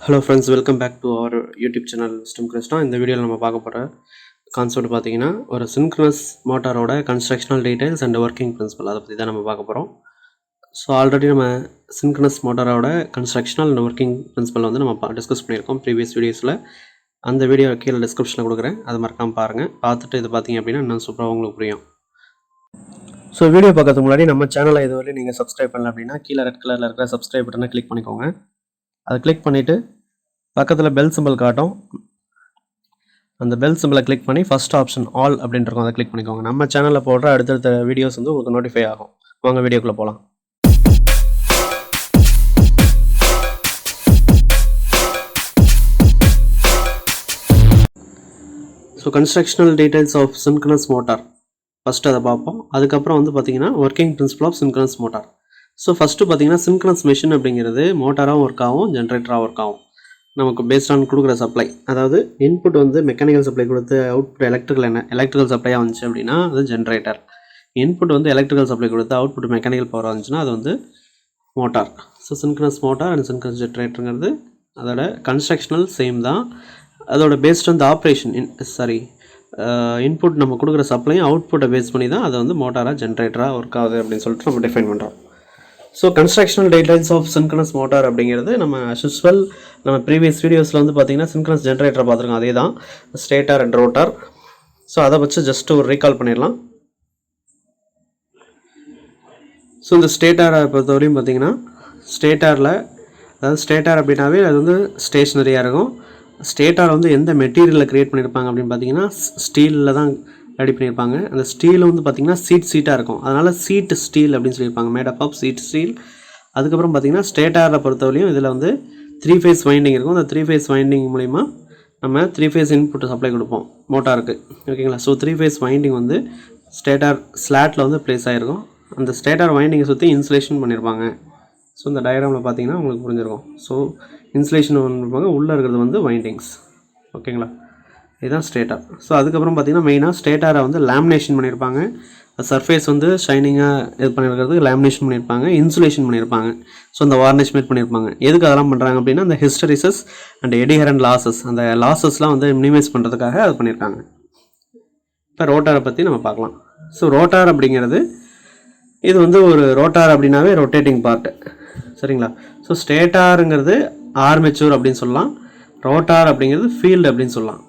Hello friends, welcome back to our YouTube channel wisdom Krishna. இந்த வீடியோவில் நம்ம பார்க்க போகிற கான்செப்ட் பார்த்தீங்கன்னா ஒரு சின்க்ரனஸ் மோட்டாரோட constructional details and working principle, அதை பற்றி தான் நம்ம பார்க்க போகிறோம். ஸோ ஆல்ரெடி நம்ம சின்க்ரனஸ் மோட்டாரோட கன்ஸ்ட்ரக்ஷனல் அண்ட் ஒர்க்கிங் பிரின்சிபல் வந்து நம்ம டிஸ்கஸ் பண்ணியிருக்கோம் ப்ரீவியஸ் வீடியோஸில். அந்த வீடியோ கீழே டிஸ்கிரிப்ஷனில் கொடுக்குறேன், அதை மறக்காமல் பாருங்கள். பார்த்துட்டு இது பார்த்தீங்க அப்படின்னா இன்னும் சூப்பராக உங்களுக்கு புரியும். ஸோ வீடியோ பார்க்கறதுக்கு முன்னாடி நம்ம சேனலை இதுவரை நீங்கள் சப்ஸ்கிரைப் பண்ணல அப்படின்னா கீழே ரெட் கலரில் இருக்கிற சப்ஸ்கிரைப் பட்டனை கிளிக் பண்ணிக்கோங்க. அதை கிளிக் பண்ணிவிட்டு பக்கத்தில் பெல் சிம்பிள் காட்டும், அந்த பெல் சிம்பிளை கிளிக் பண்ணி ஃபஸ்ட் ஆப்ஷன் ஆல் அப்படின்ட்டு இருக்கும், அதை கிளிக் பண்ணிக்கோங்க. நம்ம சேனலில் போடுற அடுத்தடுத்த வீடியோஸ் வந்து உங்களுக்கு நோட்டிஃபை ஆகும். வாங்க வீடியோக்குள்ளே போகலாம். So constructional details of synchronous motor first அதை பார்ப்போம். அதுக்கப்புறம் வந்து பார்த்தீங்கன்னா working principle of synchronous motor. So first பார்த்தீங்கன்னா சின்க்ரனஸ் மிஷின் அப்படிங்கிறது மோட்டாராகவும் ஒர்க் ஆகும், ஜென்ரேட்டராக ஒர்க் ஆகும். நமக்கு பேஸ்ட் ஆன் கொடுக்குற சப்ளை, அதாவது இன்புட் வந்து மெக்கானிக்கல் சப்ளை கொடுத்து அவுட்புட் எலக்ட்ரிக்கல் சப்ளையாக வந்துச்சு அப்படின்னா அது ஜென்ரேட்டர். இன்புட் வந்து எலக்ட்ரிக்கல் சப்ளை கொடுத்து அவுட்புட் மெக்கானிக்கல் பவர் வந்துச்சுன்னா அது வந்து motor. So synchronous motor and synchronous ஜென்ரேட்டருங்கிறது அதோட கன்ஸ்ட்ரக்ஷனல் சேம் தான். அதோட பேஸ்ட் வந்து ஆப்ரேஷன் இன்புட் நம்ம கொடுக்குற சப்ளையும் அவுட்புட்டை பேஸ் பண்ணி தான் அதை வந்து மோட்டாராக ஜென்ரேட்டராக ஒர்க் ஆகுது அப்படின்னு சொல்லிட்டு நம்ம டிஃபைன் பண்ணுறோம். So constructional details of synchronous motor அப்படிங்கிறது நம்ம யூஸ்வல் நம்ம ப்ரீவியஸ் வீடியோஸில் வந்து பார்த்திங்கன்னா சின்க்ரனஸ் ஜென்ரேட்டரை பார்த்துருக்கோம், அதே தான் ஸ்டேட்டார் அண்ட் ரோட்டார். ஸோ அதை வச்சு ஜஸ்ட் ஒரு ரீகால் பண்ணிடலாம். ஸோ இந்த ஸ்டேட்டாரை பொறுத்தவரையும் பார்த்திங்கன்னா ஸ்டேட்டாரில், அதாவது ஸ்டேட்டார் அப்படின்னாவே அது வந்து ஸ்டேஷ்னரியாக இருக்கும். ஸ்டேட்டார் வந்து எந்த மெட்டீரியலில் க்ரியேட் பண்ணியிருப்பாங்க அப்படின்னு பார்த்தீங்கன்னா ஸ்டீலில் தான் ரெடி பண்ணியிருப்பாங்க. அந்த ஸ்டீல் வந்து பார்த்திங்கன்னா சீட்டாக இருக்கும், அதனால் சீட் ஸ்டீல் அப்படின்னு சொல்லியிருப்பாங்க, made up of sheet steel. அதுக்கப்புறம் பார்த்திங்கன்னா ஸ்டேட்டாரை பொறுத்தவரையும் இதில் வந்து 3 ஃபேஸ் வைண்டிங் இருக்கும். அந்த 3 ஃபேஸ் வைண்டிங் மூலிமா நம்ம 3 ஃபேஸ் இன்புட் சப்ளை கொடுப்போம் மோட்டாருக்கு, ஓகேங்களா. ஸோ 3 ஃபேஸ் வைண்டிங் வந்து ஸ்டேட்டார் ஸ்லாட்டில் வந்து ப்ளேஸ் ஆகிருக்கும். அந்த ஸ்டேட்டார் வைண்டிங்கை சுற்றி இன்சுலேஷன் பண்ணியிருப்பாங்க. ஸோ இந்த டயக்ராமில் பார்த்தீங்கன்னா உங்களுக்கு புரிஞ்சிருக்கும். ஸோ இன்சுலேஷன் பண்ணியிருப்பாங்க, உள்ளே இருக்கிறது வந்து வைண்டிங்ஸ், ஓகேங்களா. இதுதான் ஸ்டேட்டார். ஸோ அதுக்கப்புறம் பார்த்திங்கன்னா மெயினாக ஸ்டேட்டாரை வந்து லேமினேஷன் பண்ணியிருப்பாங்க. சர்ஃபேஸ் வந்து ஷைனிங்காக இது பண்ணியிருக்கிறதுக்கு லேமினேஷன் பண்ணியிருப்பாங்க, இன்சுலேஷன் பண்ணியிருப்பாங்க. ஸோ அந்த வார்னிஷ் மேட் பண்ணியிருப்பாங்க. எதுக்கு அதெல்லாம் பண்ணுறாங்க அப்படின்னா அந்த ஹிஸ்டரிசஸ் அண்ட் எடிஹரண்ட் லாஸஸ், அந்த லாஸஸ்லாம் வந்து மினிமைஸ் பண்ணுறதுக்காக அது பண்ணியிருக்காங்க. இப்போ ரோட்டாரை பற்றி நம்ம பார்க்கலாம். ஸோ ரோட்டார் அப்படிங்கிறது இது வந்து ஒரு ரோட்டார் அப்படின்னாவே ரொட்டேட்டிங் பார்ட்டு, சரிங்களா. ஸோ ஸ்டேட்டாருங்கிறது ஆர்மெச்சூர் அப்படின்னு சொல்லலாம், ரோட்டார் அப்படிங்கிறது ஃபீல்டு அப்படின்னு சொல்லலாம்.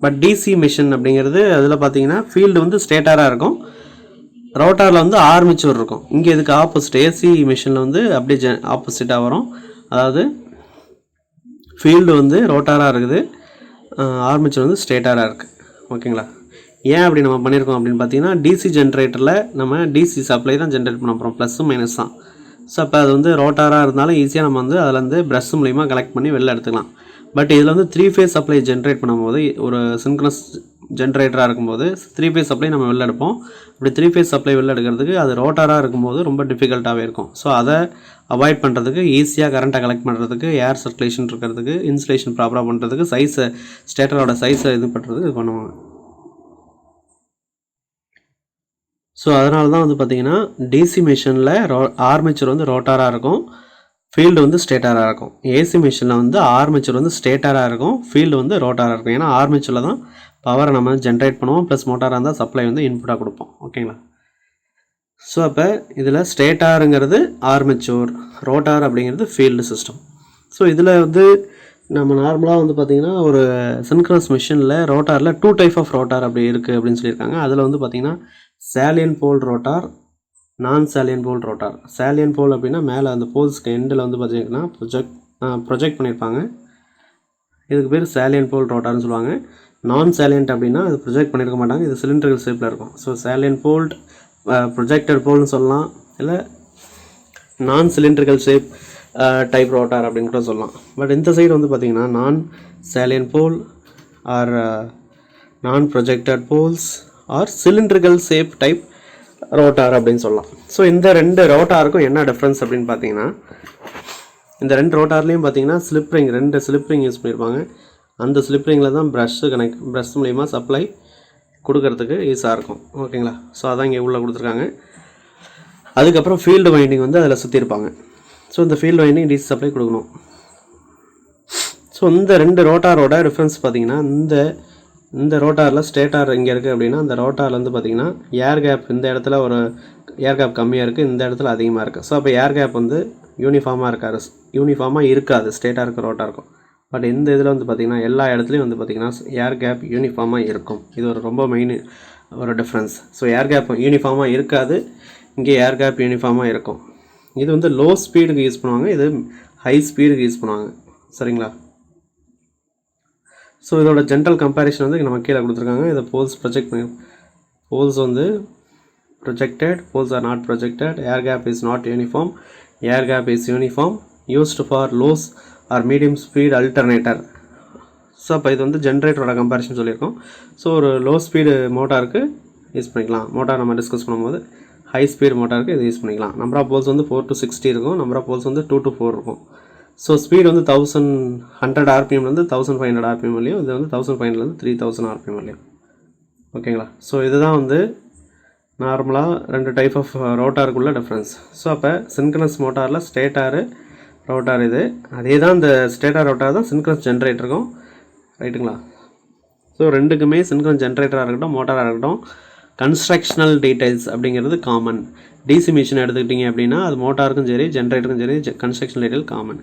பட் டிசி மிஷின் அப்படிங்கிறது அதில் பார்த்தீங்கன்னா ஃபீல்டு வந்து ஸ்டேட்டாராக இருக்கும், ரோட்டாரில் வந்து ஆர்மெச்சூர் இருக்கும். இங்கே இதுக்கு ஆப்போசிட், ஏசி மிஷினில் வந்து அப்படியே ஆப்போசிட்டாக வரும். அதாவது ஃபீல்டு வந்து ரோட்டாராக இருக்குது, ஆர்மெச்சூர் வந்து ஸ்டேட்டாராக இருக்குது, ஓகேங்களா. ஏன் அப்படி நம்ம பண்ணியிருக்கோம் அப்படின்னு பார்த்தீங்கன்னா டிசி ஜென்ரேட்டரில் நம்ம டிசி சப்ளை தான் ஜென்ரேட் பண்ண போகிறோம், ப்ளஸ்ஸும் மைனஸ் தான். ஸோ அப்போ அது வந்து ரோட்டாராக இருந்தாலும் ஈஸியாக நம்ம வந்து அதில் வந்து ப்ரஷ் மூலிமா கலெக்ட் பண்ணி வெளில எடுத்துக்கலாம். பட் இதில் வந்து 3 ஃபேஸ் சப்ளை ஜென்ரேட் பண்ணும்போது, ஒரு சின்க்ரனஸ் ஜென்ரேட்டராக இருக்கும்போது 3 ஃபேஸ் சப்ளை நம்ம வெளில எடுப்போம். அப்படி 3 ஃபேஸ் சப்ளை வெளில எடுக்கிறதுக்கு அது ரோட்டாராக இருக்கும்போது ரொம்ப டிஃபிகல்ட்டாகவே இருக்கும். ஸோ அதை அவாய்ட் பண்ணுறதுக்கு, ஈஸியாக கரண்ட்டை கலெக்ட் பண்ணுறதுக்கு, ஏர் சர்க்குலேஷன் இருக்கிறதுக்கு, இன்சுலேஷன் ப்ராப்பராக பண்ணுறதுக்கு, சைஸை ஸ்டேட்டரோட சைஸை இது பண்ணுறதுக்கு இது பண்ணுவாங்க. ஸோ அதனால தான் வந்து பார்த்திங்கன்னா டிசி மிஷினில் ஆர்மெச்சர் வந்து ரோட்டாராக இருக்கும், ஃபீல்டு வந்து ஸ்டேட்டாராக இருக்கும். ஏசி மிஷினில் வந்து ஆர்மெச்சர் வந்து ஸ்டேட்டாராக இருக்கும், ஃபீல்டு வந்து ரோட்டாராக இருக்கும். ஏன்னா ஆர்மெச்சரில் தான் பவரை நம்ம ஜென்ரேட் பண்ணுவோம், ப்ளஸ் மோட்டாராக இருந்தால் சப்ளை வந்து இன்புட்டாக கொடுப்போம், ஓகேங்களா. ஸோ அப்போ இதில் ஸ்டேட்டாருங்கிறது ஆர்மெச்சூர், ரோட்டார் அப்படிங்கிறது ஃபீல்டு சிஸ்டம். ஸோ இதில் வந்து நம்ம நார்மலாக வந்து பார்த்திங்கன்னா ஒரு சின்க்ரனஸ் மிஷினில் ரோட்டாரில் 2 டைப் ஆஃப் ரோட்டார் அப்படி இருக்குது அப்படின்னு சொல்லியிருக்காங்க. அதில் வந்து பார்த்திங்கன்னா சாலியன் போல் ரோட்டார், நான் சாலியன் போல் ரோட்டார். சாலியன் போல் அப்படின்னா மேலே அந்த போல்ஸ்க்கு எண்டில் வந்து பார்த்திங்கன்னா ப்ரொஜெக்ட் பண்ணியிருப்பாங்க, இதுக்கு பேர் சாலியன் போல் ரோட்டார்னு சொல்லுவாங்க. நான் சாலியன்ட் அப்படின்னா அது ப்ரொஜெக்ட் பண்ணியிருக்க மாட்டாங்க, இது சிலிண்ட்ரிக்கல் ஷேப்பில் இருக்கும். ஸோ சாலியன் போல்ட், ப்ரொஜெக்டட் போல்னு சொல்லலாம், இல்லை நான் சிலிண்ட்ரிக்கல் ஷேப் டைப் ரோட்டார் அப்படின்னு கூட சொல்லலாம். பட் இந்த சைடு வந்து பார்த்திங்கன்னா non salient pole or non projected poles are cylindrical shape type rotor அப்படின்னு சொல்லலாம். ஸோ இந்த 2 ரோட்டாருக்கும் என்ன டிஃப்ரென்ஸ் அப்படின்னு பார்த்தீங்கன்னா, இந்த 2 ரோட்டார்லேயும் பார்த்தீங்கன்னா ஸ்லிப்ரிங், 2 ஸ்லிப்ரிங் யூஸ் பண்ணியிருப்பாங்க. அந்த ஸ்லிப்ரிங்கில் தான் ப்ரஷ் மூலிமா சப்ளை கொடுக்கறதுக்கு ஈஸியாக இருக்கும், ஓகேங்களா. ஸோ அதான் இங்கே உள்ளே கொடுத்துருக்காங்க. அதுக்கப்புறம் ஃபீல்டு வைண்டிங் வந்து அதில் சுற்றிருப்பாங்க. ஸோ இந்த ஃபீல்டு வைண்டிங் டிசி சப்ளை கொடுக்கணும். ஸோ இந்த ரெண்டு ரோட்டாரோட டிஃப்ரென்ஸ் பார்த்தீங்கன்னா இந்த ரோட்டாரில் ஸ்டேட்டார் இங்கே இருக்குது அப்படின்னா அந்த ரோட்டாரில் வந்து பார்த்திங்கன்னா ஏர் கேப் இந்த இடத்துல ஒரு ஏர் கேப் கம்மியாக இருக்குது, இந்த இடத்துல அதிகமாக இருக்குது. ஸோ அப்போ ஏர் கேப் வந்து யூனிஃபார்மாக இருக்காது ஸ்டேட்டாருக்கும் ரோட்டாருக்கும். பட் இந்த இதில் வந்து பார்த்திங்கன்னா எல்லா இடத்துலையும் வந்து பார்த்திங்கன்னா ஏர் கேப் யூனிஃபார்மாக இருக்கும். இது ஒரு ரொம்ப மெயின் ஒரு டிஃப்ரென்ஸ். ஸோ ஏர் கேப் யூனிஃபார்மாக இருக்காது, இங்கே ஏர் கேப் யூனிஃபார்மாக இருக்கும். இது வந்து லோ ஸ்பீடுக்கு யூஸ் பண்ணுவாங்க, இது ஹை ஸ்பீடுக்கு யூஸ் பண்ணுவாங்க. சரிங்களா? ஸோ இதோட ஜென்ரல் கம்பேரிஷன் வந்து நம்ம கீழே கொடுத்துருக்காங்க. இதை போல்ஸ் ப்ரொஜெக்ட் பண்ணி போல்ஸ் வந்து projected, poles are not projected, air gap is not uniform, air gap is uniform, used for low or medium speed alternator. So அப்போ இது வந்து ஜென்ரேட்டரோட கம்பேரிஷன் சொல்லியிருக்கோம். ஸோ ஒரு லோ ஸ்பீடு மோட்டாருக்கு யூஸ் பண்ணிக்கலாம். மோட்டார் நம்ம டிஸ்கஸ் பண்ணும்போது ஹை ஸ்பீடு மோட்டாருக்கு இது யூஸ் பண்ணிக்கலாம். நம்பர் ஆஃப் போல்ஸ் வந்து 4 to 60 இருக்கும், நம்பர் ஆஃப் போல்ஸ் வந்து 2 to 4 இருக்கும். ஸோ ஸ்பீடு வந்து 1100 RPMலேருந்து 1500 RPM வரலையும், இது வந்து 1500 3000 RPM வரலையும். ஓகேங்களா? ஸோ இதுதான் வந்து நார்மலாக ரெண்டு டைப் ஆஃப் ரோட்டாருக்குள்ள டிஃப்ரென்ஸ். ஸோ அப்போ சின்க்ரனஸ் மோட்டாரில் ஸ்டேட்டாரு ரோட்டார் இது அதே தான். இந்த ஸ்டேட்டார் ரோட்டார் தான் சின்க்ரனஸ் ஜென்ரேட்டருக்கும். ரைட்டுங்களா? ஸோ ரெண்டுக்குமே சின்க்ரனஸ் ஜென்ரேட்டராக இருக்கட்டும் மோட்டாராக இருக்கட்டும் கன்ஸ்ட்ரக்ஷனல் டீடைல்ஸ் அப்படிங்கிறது காமன். டிசி மிஷின் எடுத்துக்கிட்டிங்க அப்படின்னா அது மோட்டாருக்கும் சரி ஜென்ரேட்டருக்கும் சரி கன்ஸ்ட்ரக்ஷனல் டீடைல் காமன்.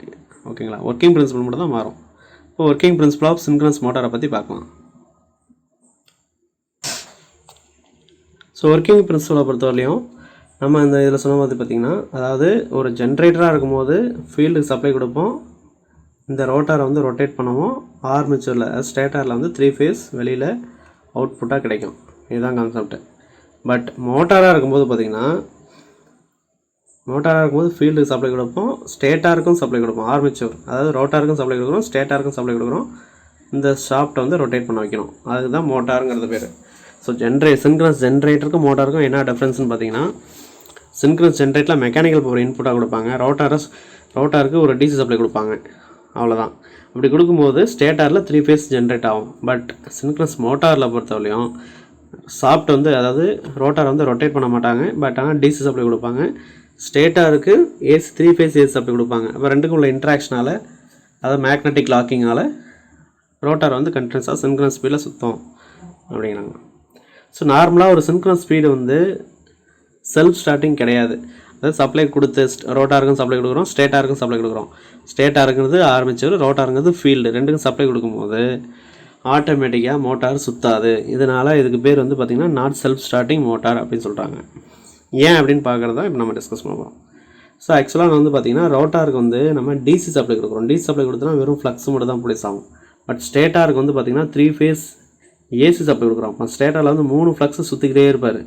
ஓகேங்களா? ஒர்க்கிங் பிரின்சிபல் மட்டும் தான் மாறும். இப்போ ஒர்க்கிங் பிரின்சிபல் ஆஃப் சின்க்ரனஸ் மோட்டாரை பற்றி பார்க்கலாம். ஸோ ஒர்க்கிங் பிரின்சிபலை பொறுத்தவரையிலையும் நம்ம இந்த இதில் சொன்ன மாதிரி பார்த்திங்கன்னா, அதாவது ஒரு ஜென்ரேட்டராக இருக்கும்போது ஃபீல்டுக்கு சப்ளை கொடுப்போம், இந்த ரோட்டாரை வந்து ரொட்டேட் பண்ணுவோம், ஆர்மேச்சரில் ஸ்டேட்டாரில் வந்து 3 ஃபேஸ் வெளியில் அவுட்புட்டாக கிடைக்கும். இதுதான் கான்செப்ட். பட் மோட்டாராக இருக்கும்போது பார்த்திங்கன்னா, மோட்டாராக இருக்கும்போது ஃபீல்டுக்கு சப்ளை கொடுப்போம், ஸ்டேட்டாருக்கும் சப்ளை கொடுப்போம், ஆர்மேச்சர் அதாவது ரோட்டாருக்கும் சப்ளை கொடுக்குறோம், ஸ்டேட்டாருக்கும் சப்ளை கொடுக்குறோம், இந்த ஷாஃப்ட்டை வந்து ரொட்டேட் பண்ண வைக்கணும். அதுதான் மோட்டாருங்கிறது பேர். ஸோ சின்க்ரனஸ் ஜென்ரேட்டருக்கும் மோட்டாருக்கும் என்ன டிஃப்ரென்ஸ்னு பார்த்தீங்கன்னா, சின்க்ரனஸ் ஜென்ரேட்டரில் மெக்கானிக்கல் பவர் இன்புட்டாக கொடுப்பாங்க, ரோட்டாருக்கு ஒரு டிசி சப்ளை கொடுப்பாங்க, அவ்வளோதான். அப்படி கொடுக்கும்போது ஸ்டேட்டாரில் 3 ஃபேஸ் ஜென்ரேட் ஆகும். பட் சின்க்ரனஸ் மோட்டாரில் பொறுத்தவரையும் ஷாஃப்ட் வந்து அதாவது ரோட்டார் வந்து ரொட்டேட் பண்ண மாட்டாங்க, பட் ஆனால் டிசி சப்ளை கொடுப்பாங்க. ஸ்டேட்டாருக்கு 3 ஃபேஸ் ஏசி சப்ளை கொடுப்பாங்க. அப்போ ரெண்டுக்கும் உள்ள இன்ட்ராக்ஷனால் அதாவது மேக்னெட்டிக் லாக்கிங்கால் ரோட்டார் வந்து கண்டினியூஸாக சின்க்ரனஸ் ஸ்பீடில் சுற்றும் அப்படிங்கிறாங்க. ஸோ நார்மலாக ஒரு சின்க்ரனஸ் ஸ்பீடு வந்து செல்ஃப் ஸ்டார்டிங் கிடையாது. அதாவது சப்ளை கொடுத்து ரோட்டாருக்கும் சப்ளை கொடுக்குறோம், ஸ்டேட்டாருக்கும் சப்ளை கொடுக்குறோம். ஸ்டேட்டாருங்கிறது ஆர்மேச்சர், ரோட்டாருங்கிறது ஃபீல்டு, ரெண்டுக்கும் சப்ளை கொடுக்கும்போது ஆட்டோமேட்டிக்காக மோட்டார் சுற்றாது. இதனால் இதுக்கு பேர் வந்து பார்த்திங்கன்னா நாட் செல்ஃப் ஸ்டார்டிங் மோட்டார் அப்படின்னு சொல்கிறாங்க. ஏன் அப்படின்னு பார்க்குறதா இப்போ நம்ம டிஸ்கஸ் பண்ணுவோம். ஸோ ஆக்சுவலாக வந்து பார்த்திங்கன்னா ரோட்டாருக்கு வந்து நம்ம டிசி சப்ளை கொடுக்குறோம். டிசி சப்ளை கொடுத்தோன்னா வெறும் ஃப்ளக்ஸ் மட்டும் தான் ப்ரொடியூஸ் ஆகும். பட் ஸ்டேட்டாருக்கு வந்து பார்த்திங்கன்னா 3 ஃபேஸ் ஏசி சப்ளை கொடுக்குறோம். இப்போ ஸ்டேட்டாரில் வந்து 3 ஃப்ளக்ஸு சுற்றிக்கிட்டே இருப்பார்.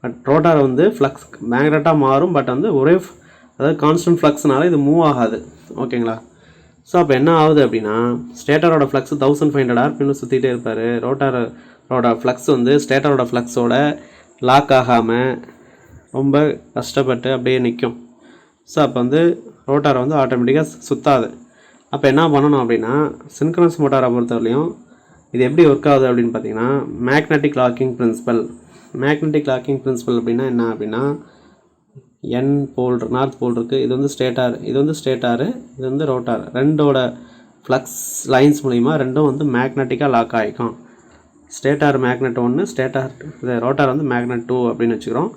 பட் ரோட்டார் வந்து ஃப்ளக்ஸ் மேக்னெட்டாக மாறும், பட் வந்து ஒரே அதாவது கான்ஸ்டன்ட் ஃப்ளக்ஸ்னால இது மூவ் ஆகாது. ஓகேங்களா? ஸோ அப்போ என்ன ஆகுது அப்படின்னா, ஸ்டேட்டரோட ஃப்ளக்ஸ் 1500 RPM சுற்றிக்கிட்டே இருப்பார். ரோட்டாரோட ஃப்ளக்ஸ் வந்து ஸ்டேட்டரோட ஃப்ளக்ஸோட லாக் ஆகாமல் ரொம்ப கஷ்டப்பட்டு அப்படியே நிற்கும். ஸோ அப்போ வந்து ரோட்டாரை வந்து ஆட்டோமேட்டிக்காக சுற்றாது. அப்போ என்ன பண்ணணும் அப்படின்னா, சின்க்ரனஸ் மோட்டாரை பொறுத்தவரையிலையும் இது எப்படி ஒர்க் ஆகுது அப்படின்னு பார்த்தீங்கன்னா, magnetic locking principle. Magnetic locking principle அப்படின்னா என்ன அப்படின்னா, என் போல் நார்த் போல் இருக்குது, இது வந்து ஸ்டேட்டார், இது வந்து ஸ்டேட்டாரு, இது வந்து ரோட்டார். ரெண்டோட ஃப்ளக்ஸ் லைன்ஸ் மூலிமா ரெண்டும் வந்து மேக்னெட்டிக்காக லாக் ஆகிக்கும். ஸ்டேட்டார் மேக்னெட் 1, ஸ்டேட்டார் இது ரோட்டார் வந்து மேக்னெட் 2 அப்படின்னு வச்சுக்கிறோம்.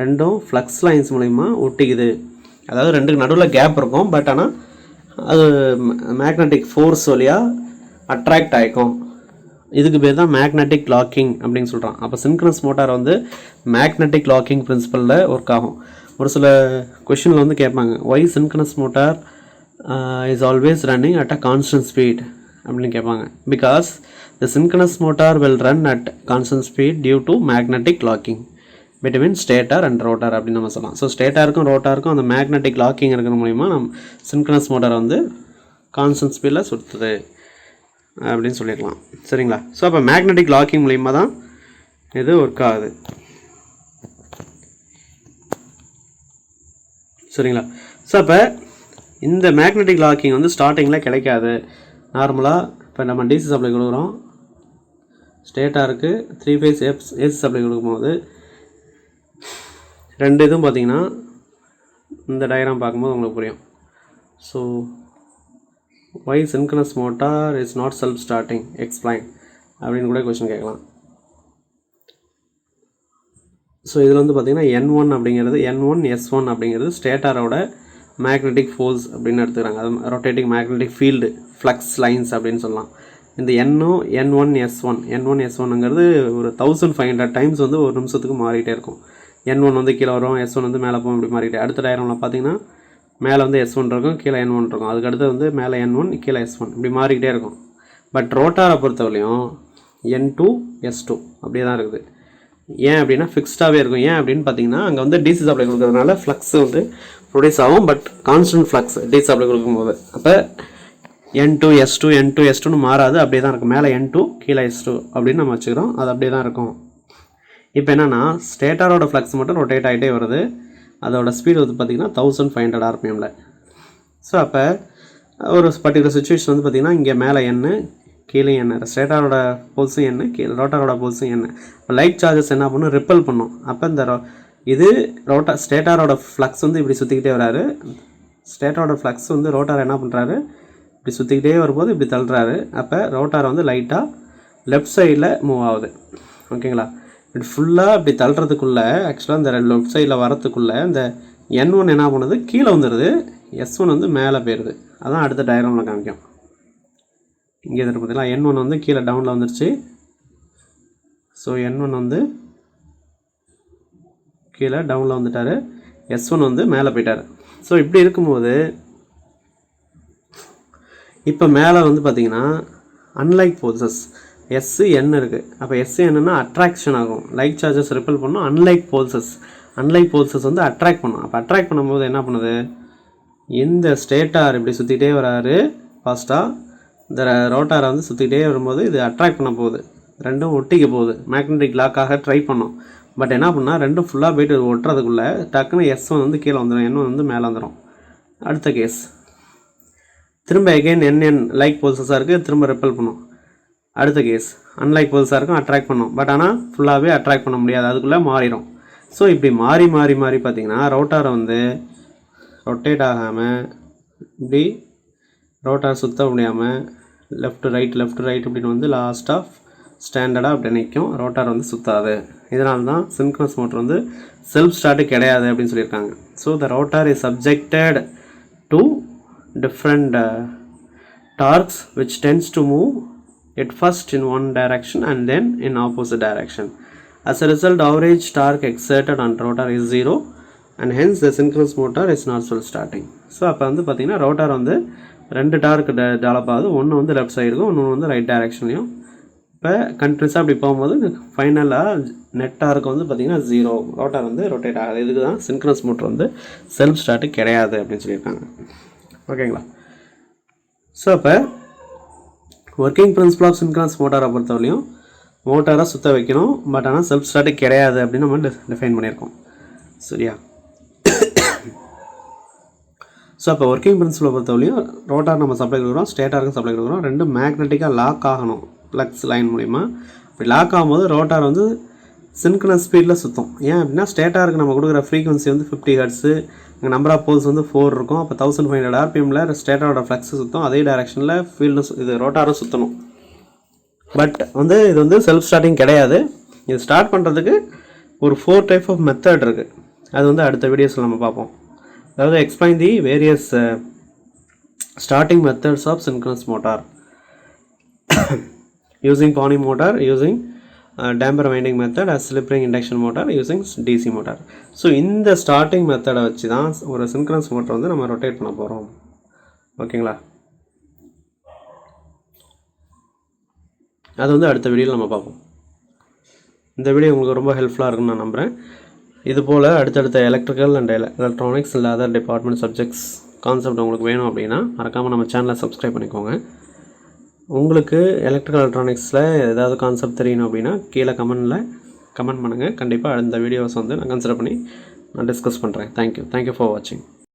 ரெண்டும் ஃப்ளக்ஸ் லைன்ஸ் மூலிமா ஒட்டிக்குது. அதாவது ரெண்டுக்கு நடுவில் கேப் இருக்கும், பட் ஆனால் அது மேக்னெட்டிக் ஃபோர்ஸ் வழியாக அட்ராக்ட் ஆகிக்கும். இதுக்கு பேர் தான் மேக்னெட்டிக் லாக்கிங் அப்படின்னு சொல்கிறான். அப்போ சின்க்ரனஸ் மோட்டார் வந்து மேக்னெட்டிக் லாக்கிங் பிரின்சிபலில் ஒர்க் ஆகும். ஒரு சில கொஷினில் வந்து கேட்பாங்க, why synchronous motor is always running at a constant speed அப்படின்னு கேட்பாங்க. Because the synchronous motor will run at constant speed due to magnetic locking between stator and rotor அப்படின்னு நம்ம சொல்லலாம். ஸோ ஸ்டேட்டாருக்கும் ரோட்டாருக்கும் அந்த மேக்னெட்டிக் லாக்கிங் இருக்கிற மூலிமா நம்ம சின்க்ரனஸ் மோட்டார் வந்து கான்ஸ்டன்ட் ஸ்பீடில் சுற்றுது அப்படின்னு சொல்லிடலாம். சரிங்களா? ஸோ அப்போ மேக்னெட்டிக் லாக்கிங் மூலிமா தான் இது ஒர்க் ஆகுது. சரிங்களா? ஸோ அப்போ இந்த மேக்னெட்டிக் லாக்கிங் வந்து ஸ்டார்டிங்கில் கிடைக்காது. நார்மலாக இப்போ நம்ம டிசி சப்ளை கொடுக்குறோம், ஸ்டேட்டாருக்கு 3 ஃபேஸ் ஏசி சப்ளை கொடுக்கும்போது ரெண்டு இதுவும் பார்த்திங்கன்னா இந்த டயக்ராம் பார்க்கும்போது உங்களுக்கு புரியும். So why synchronous motor is not self starting explain அப்படின்னு கூட கொஸ்டின் கேட்கலாம். ஸோ இதில் வந்து பார்த்திங்கன்னா N1 அப்படிங்கிறது N1 S1 அப்படிங்கிறது ஸ்டேட்டாரோட மேக்னெட்டிக் ஃபோர்ஸ் அப்படின்னு எடுத்துக்கிறாங்க. அது rotating magnetic field flux lines அப்படின்னு சொல்லலாம். இந்த N1 S1ங்கிறது ஒரு 1500 டைம்ஸ் வந்து ஒரு நிமிஷத்துக்கு மாறிட்டே இருக்கும். N1 வந்து கீழே வரும், S1 வந்து மேலே போகும், இப்படி மாறிட்டே. அடுத்த டயக்ராமில் பார்த்தீங்கன்னா மேலே வந்து S1 இருக்கும், கீழே N1 இருக்கும். அதுக்கடுத்து வந்து மேலே N1 கீழே S1 இப்படி மாறிக்கிட்டே இருக்கும். பட் ரோட்டாரை பொறுத்தவரையும் N2 S2 அப்படியே தான் இருக்குது. ஏன் அப்படின்னா ஃபிக்ஸ்டாகவே இருக்கும். ஏன் அப்படின்னு பார்த்தீங்கன்னா அங்கே வந்து டிசி சப்ளை கொடுக்கறதுனால ஃப்ளக்ஸ் வந்து ப்ரொடியூஸ் ஆகும். But constant flux DC supply கொடுக்கும்போது அப்போ N2 S2 மாறாது, அப்படியே தான் இருக்கும். மேலே N2 கீழே S2 அப்படின்னு நம்ம வச்சுக்கிறோம். அது அப்படியே தான் இருக்கும். இப்போ என்னென்னா ஸ்டேட்டாரோட ஃப்ளக்ஸ் மட்டும் ரொட்டேட் ஆகிட்டே வருது. அதோட ஸ்பீடு வந்து பார்த்திங்கன்னா 1500 RPM. ஸோ அப்போ ஒரு பர்டிகுலர் சுச்சுவேஷன் வந்து பார்த்திங்கன்னா இங்கே மேலே N கீழே N, ஸ்டேட்டாரோட போல்ஸும் N, கீழே ரோட்டாரோட போல்ஸும் N. இப்போ லைட் சார்ஜஸ் என்ன பண்ணும், ரிப்பல் பண்ணும். அப்போ இந்த இது ஸ்டேட்டாரோட ஃப்ளக்ஸ் வந்து இப்படி சுற்றிக்கிட்டே வராரு. ஸ்டேட்டாரோட ஃப்ளக்ஸ் வந்து ரோட்டார் என்ன பண்ணுறாரு, இப்படி சுற்றிக்கிட்டே வரும்போது இப்படி தள்ளுறாரு. அப்போ ரோட்டார் வந்து லைட்டாக லெஃப்ட் சைடில் மூவ் ஆகுது. ஓகேங்களா? இப்படி ஃபுல்லாக இப்படி தள்ளுறதுக்குள்ளே ஆக்சுவலாக இந்த லெஃப்ட் சைடில் வரத்துக்குள்ளே இந்த N1 என்ன பண்ணுது, கீழே வந்துடுது. S1 வந்து மேலே போயிடுது. அதான் அடுத்த டயக்ராமில் காமிக்கும். இங்கே இதில் பார்த்தீங்களா N1 வந்து கீழே டவுனில் வந்துருச்சு. ஸோ N1 வந்து கீழே டவுனில் வந்துட்டார், S1 வந்து மேலே போயிட்டார். ஸோ இப்படி இருக்கும்போது இப்போ மேலே வந்து பார்த்திங்கன்னா அன்லைக் போல்சஸ் SN இருக்குது. அப்போ SNன்னா அட்ராக்ஷன் ஆகும், லைட் சார்ஜஸ் ரிப்பல் பண்ணும். அன்லைக் போல்சஸ் வந்து அட்ராக்ட் பண்ணும். அப்போ அட்ராக்ட் பண்ணும்போது என்ன பண்ணுது, இந்த ஸ்டேட்டார் இப்படி சுற்றிக்கிட்டே வராரு ஃபாஸ்ட்டாக. இந்த ரோட்டாரை வந்து சுற்றிக்கிட்டே வரும்போது இது அட்ராக்ட் பண்ண போகுது, ரெண்டும் ஒட்டிக்க போகுது. மேக்னெட்டிக் லாக்காக ட்ரை பண்ணும். பட் என்ன பண்ணால் ரெண்டும் ஃபுல்லாக போய்ட்டு ஒட்டுறதுக்குள்ளே டக்குன்னு S1 வந்து கீழே வந்துடும், N1 வந்து மேலே வந்துடும். அடுத்த கேஸ் திரும்ப எகெயின் NN லைக் போல்சஸாக இருக்குது, திரும்ப ரிப்பல் பண்ணும். அடுத்த கேஸ் அன்லைக் போல்ஸாக இருக்கும், அட்ராக்ட் பண்ணும். பட் ஆனால் ஃபுல்லாகவே அட்ராக்ட் பண்ண முடியாது, அதுக்குள்ளே மாறிடும். ஸோ இப்படி மாறி பார்த்திங்கன்னா ரோட்டாரை வந்து ரொட்டேட் ஆகாமல் இப்படி ரோட்டார் சுற்ற முடியாமல் லெஃப்ட் ரைட் இப்படின்னு வந்து லாஸ்ட்டாக ஸ்டாண்டர்டாக அப்படி நிற்கும். ரோட்டார் வந்து சுற்றாது. இதனால தான் சின்க்ரனஸ் மோட்டர் வந்து செல்ஃப் ஸ்டார்ட்டு கிடையாது அப்படின்னு சொல்லியிருக்காங்க. So the rotor is subjected to different torques which tends to move at first in one direction and then in opposite direction. As a result, average torque exerted on rotor is 0 and hence the synchronous motor is not self starting. So அப்போ வந்து பார்த்திங்கன்னா rotor வந்து ரெண்டு dark develop ஆகுது. ஒன்று வந்து left சைடுக்கும், இன்னொன்று வந்து ரைட் டைரக்ஷன்லையும். இப்போ கண்டினியூஸாக அப்படி போகும்போது ஃபைனலாக நெட் டார்க் வந்து பார்த்திங்கன்னா 0, ரோட்டார் வந்து ரொட்டேட் ஆகுது. இதுக்கு தான் சின்க்ரனஸ் மோட்டர் வந்து செல்ஃப் ஸ்டார்ட்டு கிடையாது அப்படின்னு சொல்லியிருக்காங்க. ஓகேங்களா? ஸோ அப்போ ஒர்க்கிங் பிரின்சிபல் ஆஃப் சின்க்ரனஸ் மோட்டாரை பொறுத்தவரையும் மோட்டாரை சுற்ற வைக்கணும். பட் ஆனால் செல்ஃப் ஸ்டார்ட்டு கிடையாது அப்படின்னு நம்ம டிஃபைன் பண்ணியிருக்கோம். சரியா? ஸோ அப்போ ஒர்க்கிங் பிரின்சிபலை பொறுத்தவரையும் ரோட்டார் நம்ம சப்ளை கொடுக்குறோம், ஸ்டேட்டாருக்கும் சப்ளை கொடுக்குறோம். ரெண்டும் மேக்னெட்டிக்காக லாக் ஆகணும் ஃப்ளக்ஸ் லைன் மூலிமா. அப்படி லாக் ஆகும்போது ரோட்டார் வந்து சின்க்ரனஸ் ஸ்பீடில் சுற்றும். ஏன் அப்படின்னா ஸ்டேட்டாருக்கு நம்ம கொடுக்குற ஃப்ரீக்வன்சி வந்து 50 Hz, இங்கே நம்பர் ஆஃப் போல்ஸ் வந்து 4 இருக்கும். அப்போ 1500 RPMல ஸ்டேட்டாரோட ஃப்ளக்ஸ் சுற்றும். அதே டைரெக்ஷனில் ஃபீல்டும் இது ரோட்டாரும் சுற்றணும். பட் வந்து இது வந்து செல்ஃப் ஸ்டார்டிங் கிடையாது. இது ஸ்டார்ட் பண்ணுறதுக்கு ஒரு 4 டைப் ஆஃப் மெத்தட் இருக்குது. அது வந்து அடுத்த வீடியோஸில் நம்ம பார்ப்போம். அதாவது explain the various starting methods of synchronous motor using pony motor, using damper winding method, slip ring induction motor, using DC motor. So இந்த ஸ்டார்டிங் மெத்தடை வச்சு தான் ஒரு சின்க்ரனஸ் மோட்டர் வந்து நம்ம ரொட்டேட் பண்ண போகிறோம். ஓகேங்களா? அது வந்து அடுத்த வீடியோவில் நம்ம பார்ப்போம். இந்த வீடியோ உங்களுக்கு ரொம்ப ஹெல்ப்ஃபுல்லாக இருக்குன்னு நான் நம்புகிறேன். இதுபோல் அடுத்தடுத்த எலக்ட்ரிக்கல் அண்ட் எலக்ட்ரானிக்ஸ் இல்லை அதர் டிபார்ட்மெண்ட் சப்ஜெக்ட்ஸ் கான்செப்ட் உங்களுக்கு வேணும் அப்படின்னா மறக்காமல் நம்ம சேனலை சப்ஸ்கிரைப் பண்ணிக்கோங்க. உங்களுக்கு எலக்ட்ரிக்கல் எலக்ட்ரானிக்ஸில் ஏதாவது கான்செப்ட் தெரியணும் அப்படின்னா கீழே கமெண்ட் பண்ணுங்கள். கண்டிப்பாக அந்த வீடியோஸ் வந்து நான் கன்சிடர் பண்ணி நான் டிஸ்கஸ் பண்ணுறேன். தேங்க்யூ ஃபார் வாட்சிங்.